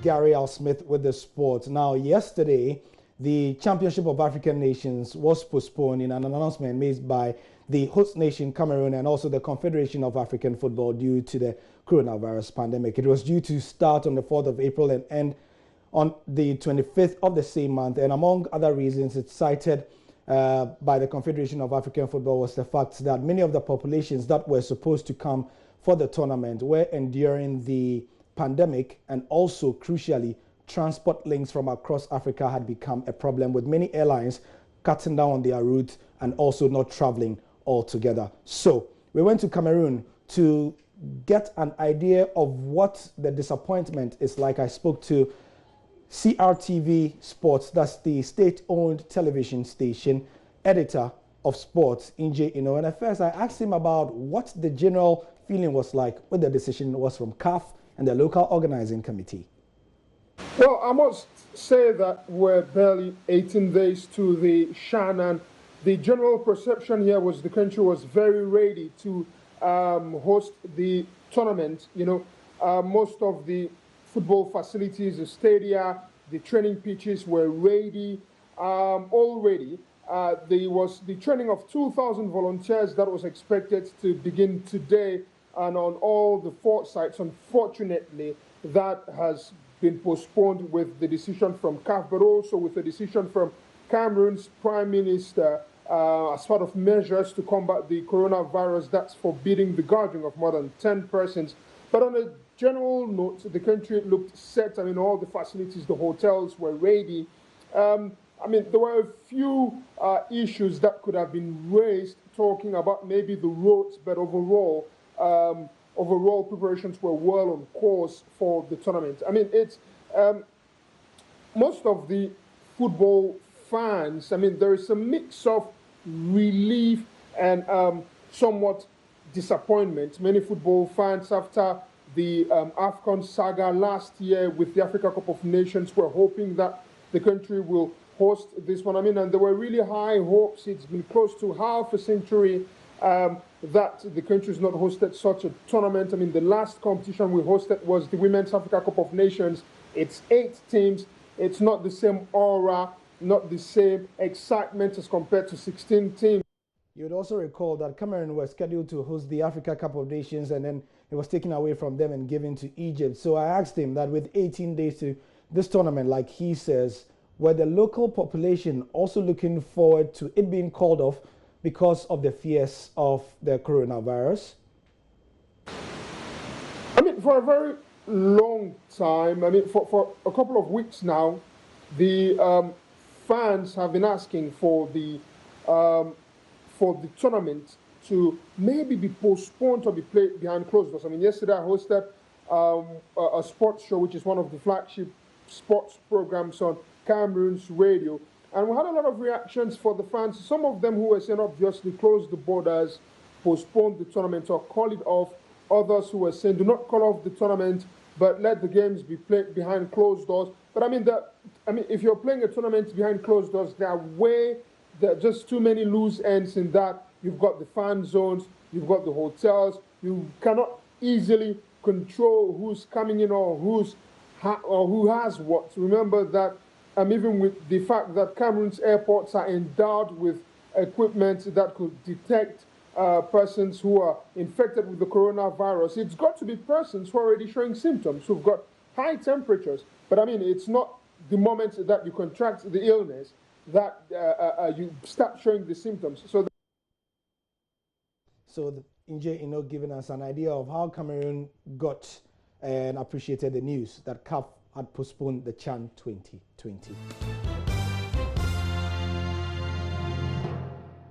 Gary Al Smith with the sport. Now, yesterday, the Championship of African Nations was postponed in an announcement made by the host nation Cameroon and also the Confederation of African Football due to the coronavirus pandemic. It was due to start on the 4th of April and end on the 25th of the same month. And among other reasons, it's cited by the Confederation of African Football was the fact that many of the populations that were supposed to come for the tournament were enduring the pandemic, and also crucially transport links from across Africa had become a problem, with many airlines cutting down on their route and also not traveling altogether. So we went to Cameroon to get an idea of what the disappointment is like. I spoke to CRTV Sports, that's the state-owned television station, editor of sports, Inje Ino. And at first I asked him about what the general feeling was like when the decision was from CAF and the local organizing committee. Well, I must say that we're barely 18 days to the Shan, and the general perception here was the country was very ready to host the tournament. You know, most of the football facilities, the stadia, the training pitches were ready already. There was the training of 2,000 volunteers that was expected to begin today, and on all the 4 sites. Unfortunately, that has been postponed with the decision from CAF, but also with the decision from Cameroon's Prime Minister as part of measures to combat the coronavirus that's forbidding the gathering of more than 10 persons. But on a general note, the country looked set. I mean, all the facilities, the hotels were ready. I mean, there were a few issues that could have been raised, talking about maybe the roads, but overall, overall preparations were well on course for the tournament. I mean, it's most of the football fans, I mean, there is a mix of relief and somewhat disappointment. Many football fans, after the AFCON saga last year with the Africa Cup of Nations, were hoping that the country will host this one. I mean, and there were really high hopes. It's been close to half a century that the country has not hosted such a tournament. I mean, the last competition we hosted was the Women's Africa Cup of Nations. It's 8 teams. It's not the same aura, not the same excitement as compared to 16 teams. You would also recall that Cameroon was scheduled to host the Africa Cup of Nations, and then it was taken away from them and given to Egypt. So I asked him that with 18 days to this tournament, like he says, were the local population also looking forward to it being called off because of the fears of the coronavirus? I mean, for a very long time, I mean, for a couple of weeks now, the fans have been asking for the tournament to maybe be postponed or be played behind closed doors. I mean, yesterday I hosted a sports show, which is one of the flagship sports programs on Cameroon's radio. And we had a lot of reactions for the fans. Some of them who were saying, obviously, close the borders, postpone the tournament or call it off. Others who were saying, do not call off the tournament, but let the games be played behind closed doors. But I mean, if you're playing a tournament behind closed doors, there are just too many loose ends in that. You've got the fan zones, you've got the hotels. You cannot easily control who's coming in or who has what. Remember that even with the fact that Cameroon's airports are endowed with equipment that could detect persons who are infected with the coronavirus, it's got to be persons who are already showing symptoms, who've got high temperatures. But I mean, it's not the moment that you contract the illness that you start showing the symptoms. So Inje Ino giving us an idea of how Cameroon got and appreciated the news that CAF had postponed the CHAN 2020.